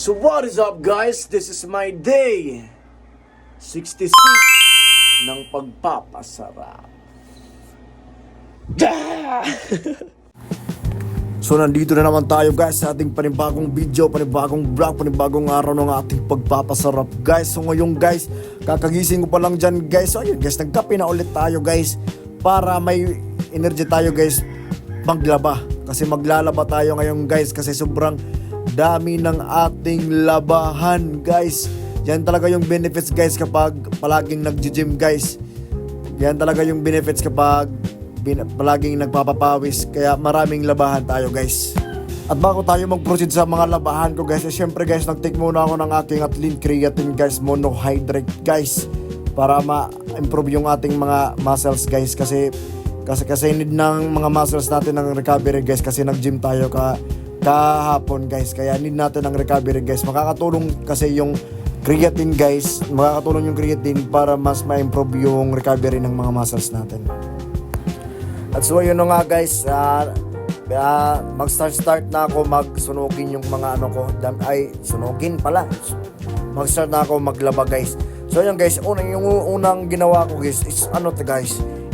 So what is up guys? This is my day 66 ng pagpapasarap. So nandito na naman tayo guys sa ating panibagong video, panibagong vlog, panibagong araw ng ating pagpapasarap guys. So ngayon guys, kakagising ko pa lang dyan guys. So ayun guys, nagkape na ulit tayo guys para may energy tayo guys maglaba. Kasi maglalaba tayo ngayon guys kasi sobrang dami ng ating labahan guys. Yan talaga yung benefits guys kapag palaging nag-gym guys. Yan talaga yung benefits kapag palaging nagpapapawis. Kaya maraming labahan tayo guys. At bago tayo mag-proceed sa mga labahan ko guys, syempre guys, nag-take muna ako ng aking Athlean Creatine guys, monohydrate guys, para ma-improve yung ating mga muscles guys. Kasi need ng mga muscles natin ng recovery guys. Kasi nag-gym tayo kahapon guys, kaya need natin ng recovery guys. Makakatulong kasi yung creatine guys, makakatulong yung creatine para mas ma-improve yung recovery ng mga muscles natin. At so yun nga guys, mag-start na ako magsunugin yung mga ano ko. Mag-start na ako maglaba guys. So yun guys, yung unang ginawa ko guys is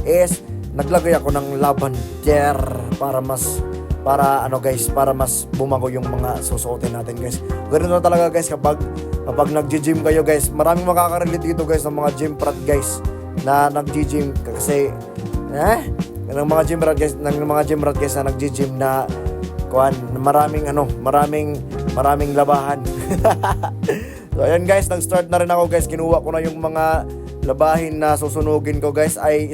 is naglagay ako ng lavender para mas bumago yung mga susuotin natin guys. Ganun na talaga guys kapag nag-gym kayo guys. Maraming makaka-relate dito guys ng mga gym rat guys na nag-gym kasi ng mga gym rat guys na nag-gym na maraming labahan. So ayan guys, nag-start na rin ako guys. Kinuha ko na yung mga labahin na susunugin ko guys ay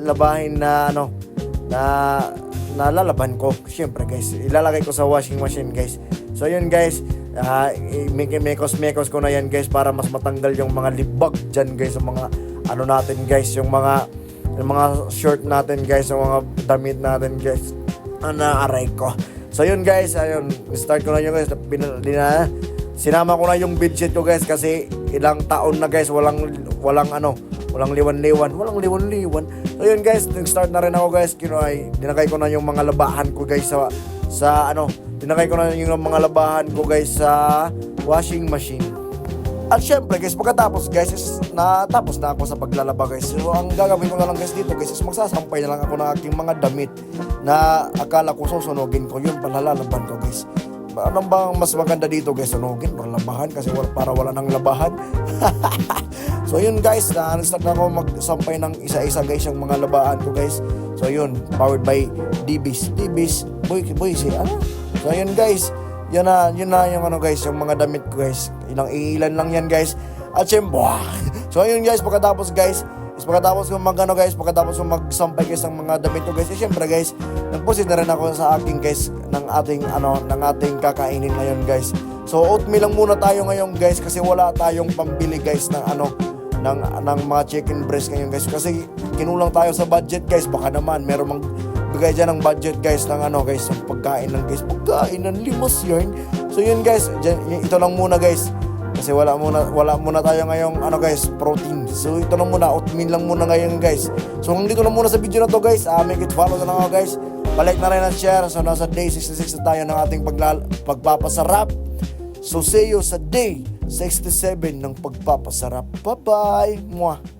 labahin na nalalaban ko. Siyempre guys, ilalagay ko sa washing machine guys. So yun guys, mekos ko na yan guys para mas matanggal yung mga libag dyan guys, yung mga natin guys, yung mga short natin guys, yung mga damit natin guys. Aray ko. So yun guys, ayun, start ko na yun guys. Sinama ko na yung bedsheet ko guys kasi ilang taon na guys walang liwan-liwan. So yun guys, nag-start na rin ako guys. Dinagay ko na yung mga labahan ko guys dinagay ko na yung mga labahan ko guys sa washing machine. At syempre guys, pagkatapos guys natapos na ako sa paglalaba guys. So ang gagawin ko na lang guys dito guys is magsasampay na lang ako ng aking mga damit na akala ko susunugin ko. Yun palalalaban ko guys. Ano bang mas maganda dito guys, sunugin para labahan kasi para wala nang labahan. So yun guys, na-start na ako magsampay ng isa-isa guys yung mga labahan ko guys. So yun, powered by DBs boy So yun guys, yun na yung guys, yung mga damit ko guys. Ilan lang yan guys. At syempre, so yun guys, pagkatapos ko magsampay guys ng mga damit ko guys. Syempre guys, nag-proceed na rin ako sa aking guys ng ating kakainin ngayon guys. So oatmeal lang muna tayo ngayon guys kasi wala tayong pambili guys ng mga chicken breast ngayon guys. Kasi kinulang tayo sa budget guys. Baka naman meron bigay dyan ng budget guys ng guys, ng pagkain ng limos yun. So yun guys, ito lang muna guys. Kasi wala muna tayo ngayong guys, protein. So ito lang muna, oatmeal lang muna ngayon guys. So hanggang dito lang muna sa video na to guys. Make it follow na lang ako guys. Palike na rin at share. So nasa day 66 na tayo ng ating pagpapasarap. So see you sa day 67 ng pagpapasarap. Bye bye. Mwah.